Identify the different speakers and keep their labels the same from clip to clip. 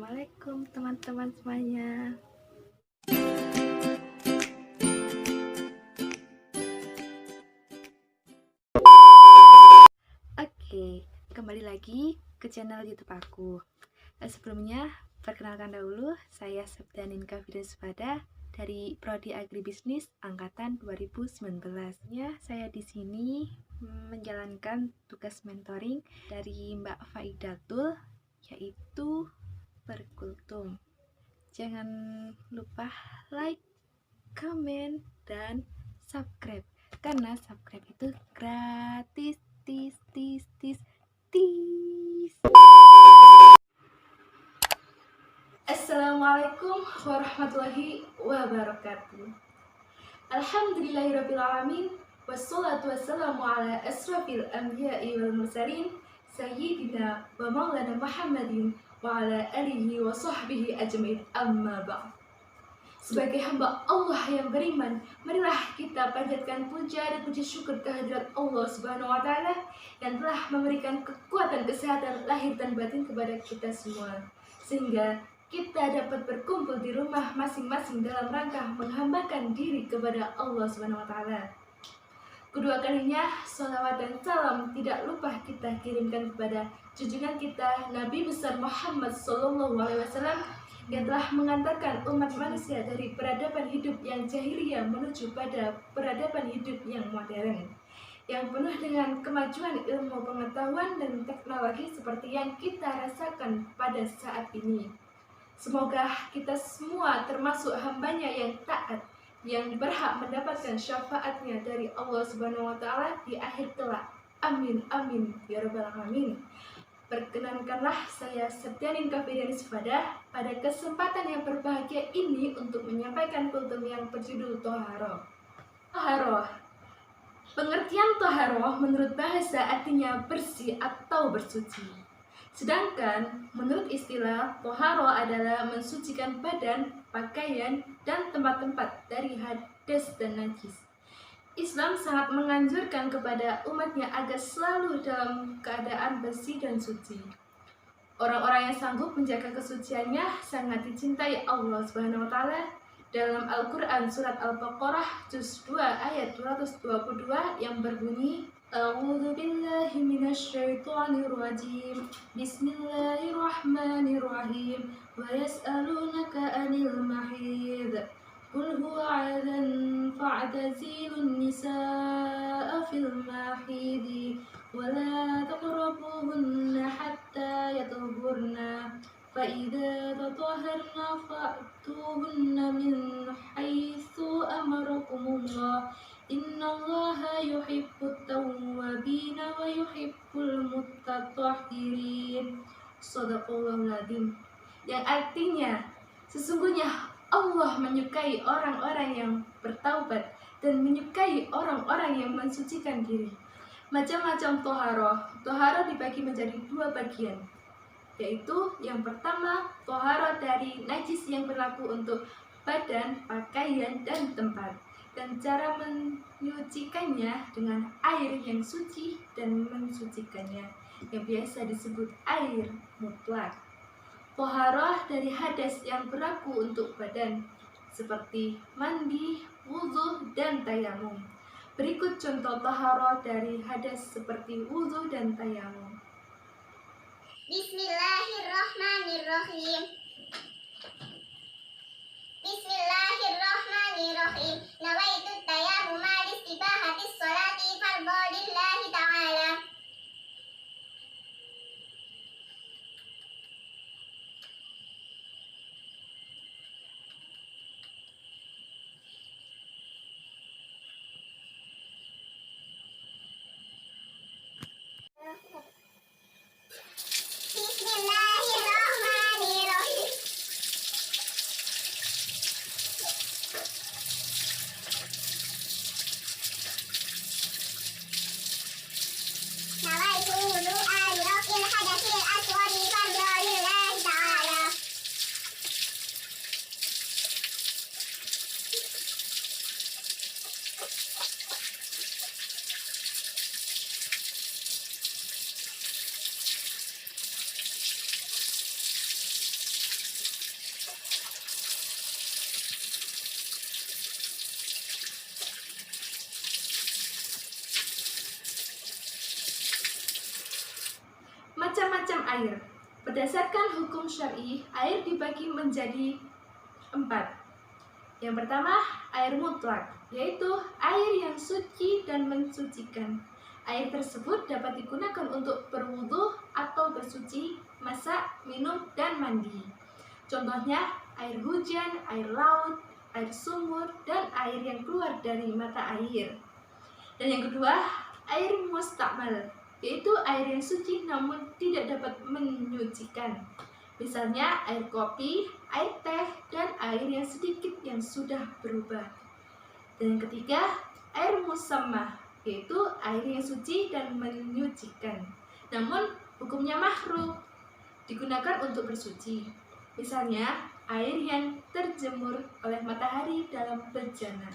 Speaker 1: Assalamualaikum teman-teman semuanya. Oke, kembali lagi ke channel YouTube aku. Sebelumnya, perkenalkan dahulu, saya Septianin Kafidah dari Prodi Agribisnis angkatan 2019. Saya di sini menjalankan tugas mentoring dari Mbak Faidatul, yaitu Perkultum. Jangan lupa like, komen, dan subscribe, karena subscribe itu gratis. Assalamualaikum warahmatullahi wabarakatuh. Alhamdulillahirrabbilalamin. Wassalatu wassalamu ala asrafil anbiya'i wal mursalin Sayyidina wa maulana Muhammadin wa ala alihi wa sahbihi ajmain, amma ba'd. Sebagai hamba Allah yang beriman, marilah kita panjatkan puja dan puji syukur kehadirat Allah Subhanahu wa Ta'ala yang telah memberikan kekuatan kesehatan lahir dan batin kepada kita semua, sehingga kita dapat berkumpul di rumah masing-masing dalam rangka menghambakan diri kepada Allah Subhanahu wa Ta'ala. Kedua kalinya, salawat dan salam tidak lupa kita kirimkan kepada junjungan kita Nabi besar Muhammad SAW yang telah mengantarkan umat manusia dari peradaban hidup yang jahiliyah menuju pada peradaban hidup yang modern, yang penuh dengan kemajuan ilmu pengetahuan dan teknologi seperti yang kita rasakan pada saat ini. Semoga kita semua termasuk hambanya yang taat, yang berhak mendapatkan syafaatnya dari Allah Subhanahu wa Ta'ala di akhir kelak. Amin amin ya rabbal alamin. Perkenankanlah saya Septianin Kafidah pada kesempatan yang berbahagia ini untuk menyampaikan kultum yang berjudul Toharoh. Toharoh, pengertian toharoh menurut bahasa artinya bersih atau bersuci. Sedangkan menurut istilah, toharoh adalah mensucikan badan, pakaian, dan tempat-tempat dari hadas dan najis. Islam sangat menganjurkan kepada umatnya agar selalu dalam keadaan bersih dan suci. Orang-orang yang sanggup menjaga kesuciannya sangat dicintai Allah Subhanahu wa Ta'ala. Dalam Al-Quran surat Al-Baqarah juz 2 ayat 222 yang berbunyi, A'udzu billahi minasyaitonir rajim. Bismillahirrahmanirrahim. Wa yas'alunaka 'anil mahid. Qul huwa 'adhan fa'tazilun nisaa fil mahidi wa la taqrabuhunna hatta yatahurna fa idza tatahharna fa'tuhunna min haitsu amarakumullah innallaha yuhibbut tawwabina wa yuhibbul mutatahhirin. Shadaqallahul adzim. Yang artinya, sesungguhnya Allah menyukai orang-orang yang bertaubat dan menyukai orang-orang yang mensucikan diri. Macam-macam toharoh. Toharoh dibagi menjadi dua bagian, yaitu yang pertama, toharoh dari najis yang berlaku untuk badan, pakaian, dan tempat, dan cara menyucikannya dengan air yang suci dan mensucikannya, yang biasa disebut air mutlak. Toharoh dari hadas yang berlaku untuk badan, seperti mandi, wudhu, dan tayamum. Berikut contoh toharoh dari hadas seperti wudhu dan tayamum.
Speaker 2: Bismillahirrahmanirrahim. Bismillahirrahmanirrahim. Nawaitu tayammuma listibahatis sholati fardhu lillahi ta'ala. Bismillahirrahmanirrahim.
Speaker 1: air. Berdasarkan hukum syar'i, air dibagi menjadi 4. Yang pertama, air mutlak, yaitu air yang suci dan mensucikan. Air tersebut dapat digunakan untuk berwudu atau bersuci, masak, minum, dan mandi. Contohnya, air hujan, air laut, air sumur, dan air yang keluar dari mata air. Dan yang kedua, air mustakmal, yaitu air yang suci namun tidak dapat menyucikan. Misalnya air kopi, air teh, dan air yang sedikit yang sudah berubah. Dan yang ketiga, air musammah, yaitu air yang suci dan menyucikan. Namun hukumnya makruh digunakan untuk bersuci. Misalnya air yang terjemur oleh matahari dalam bejana.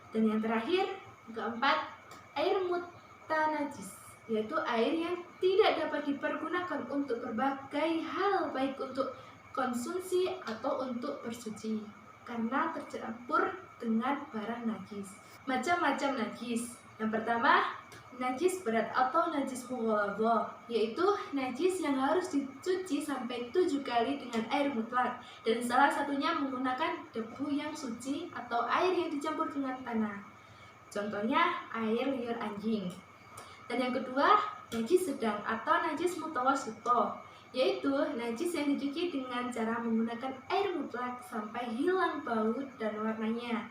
Speaker 1: Dan yang terakhir, keempat, air mutanajis, yaitu air yang tidak dapat dipergunakan untuk berbagai hal, baik untuk konsumsi atau untuk bersuci, karena tercampur dengan barang najis. Macam-macam najis. Yang pertama, najis berat atau najis mughalladhah, yaitu najis yang harus dicuci sampai 7 kali dengan air mutlak, dan salah satunya menggunakan debu yang suci atau air yang dicampur dengan tanah. Contohnya air liur anjing. Dan yang kedua, najis sedang atau najis mutawassithah, yaitu najis yang dicuci dengan cara menggunakan air mutlak sampai hilang bau dan warnanya.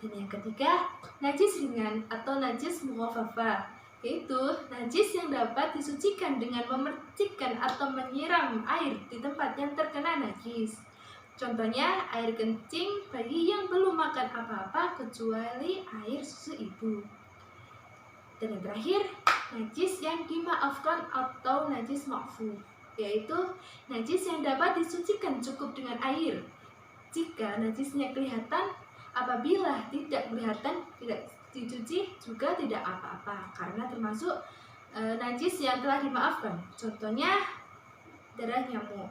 Speaker 1: Dan yang ketiga, najis ringan atau najis mukhaffafah, yaitu najis yang dapat disucikan dengan memercikkan atau menyiram air di tempat yang terkena najis. Contohnya air kencing bagi yang belum makan apa-apa kecuali air susu ibu. Dan yang terakhir, najis yang dimaafkan atau najis ma'fu, yaitu najis yang dapat disucikan cukup dengan air. Jika najisnya kelihatan, apabila tidak kelihatan, tidak dicuci juga tidak apa-apa, karena termasuk najis yang telah dimaafkan. Contohnya darah nyamuk.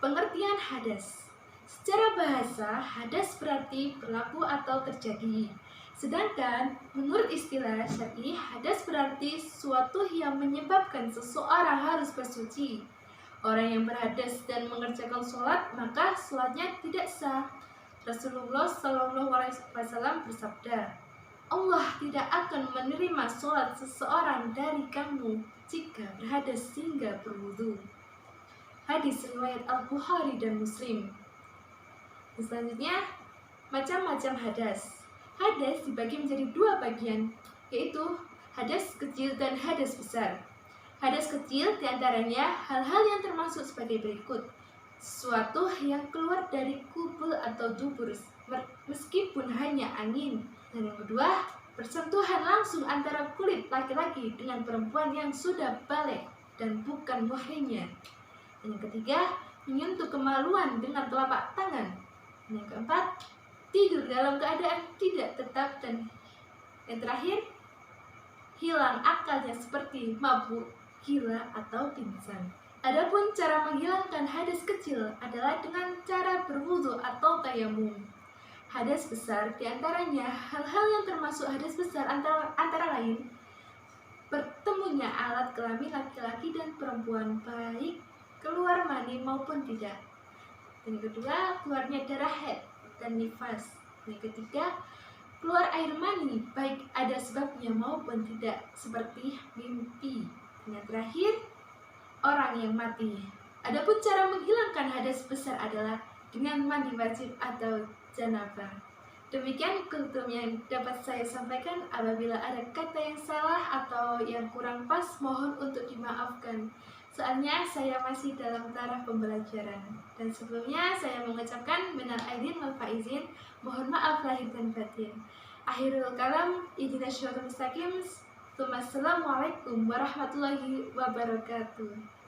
Speaker 1: Pengertian hadas. Secara bahasa, hadas berarti berlaku atau terjadi. Sedangkan menurut istilah syar'i, hadas berarti suatu yang menyebabkan seseorang harus bersuci. Orang yang berhadas dan mengerjakan sholat, maka sholatnya tidak sah. Rasulullah SAW bersabda, Allah tidak akan menerima sholat seseorang dari kamu jika berhadas hingga berwudu. Hadis riwayat Al-Bukhari dan Muslim. Selanjutnya, macam-macam hadas. Hadas dibagi menjadi 2 bagian, yaitu hadas kecil dan hadas besar. Hadas kecil diantaranya hal-hal yang termasuk sebagai berikut: sesuatu yang keluar dari kubul atau dubur, meskipun hanya angin. Dan yang kedua, bersentuhan langsung antara kulit laki-laki dengan perempuan yang sudah balik dan bukan muhrimnya. Dan yang ketiga, menyentuh kemaluan dengan telapak tangan. Dan yang keempat, tidur dalam keadaan tidak tetap. Dan yang terakhir, hilang akalnya seperti mabuk, gila, atau pingsan. Adapun cara menghilangkan hadas kecil adalah dengan cara berwudu atau tayamum. Hadas besar diantaranya hal-hal yang termasuk hadas besar antara lain bertemunya alat kelamin laki-laki dan perempuan, baik keluar mani maupun tidak. Dan yang kedua, keluarnya darah haid dan nifas. Dan yang ketiga, keluar air mani baik ada sebabnya maupun tidak, seperti mimpi. Dan yang terakhir, orang yang mati. Adapun cara menghilangkan hadas besar adalah dengan mandi wajib atau janabah. Demikian kultum yang dapat saya sampaikan. Apabila ada kata yang salah atau yang kurang pas, mohon untuk dimaafkan. Soalnya saya masih dalam taraf pembelajaran. Dan sebelumnya saya mengucapkan minal aidin wal faizin, mohon maaf lahir dan batin. Akhirul kalam, ihdinas siratal mustaqim. Assalamualaikum warahmatullahi wabarakatuh.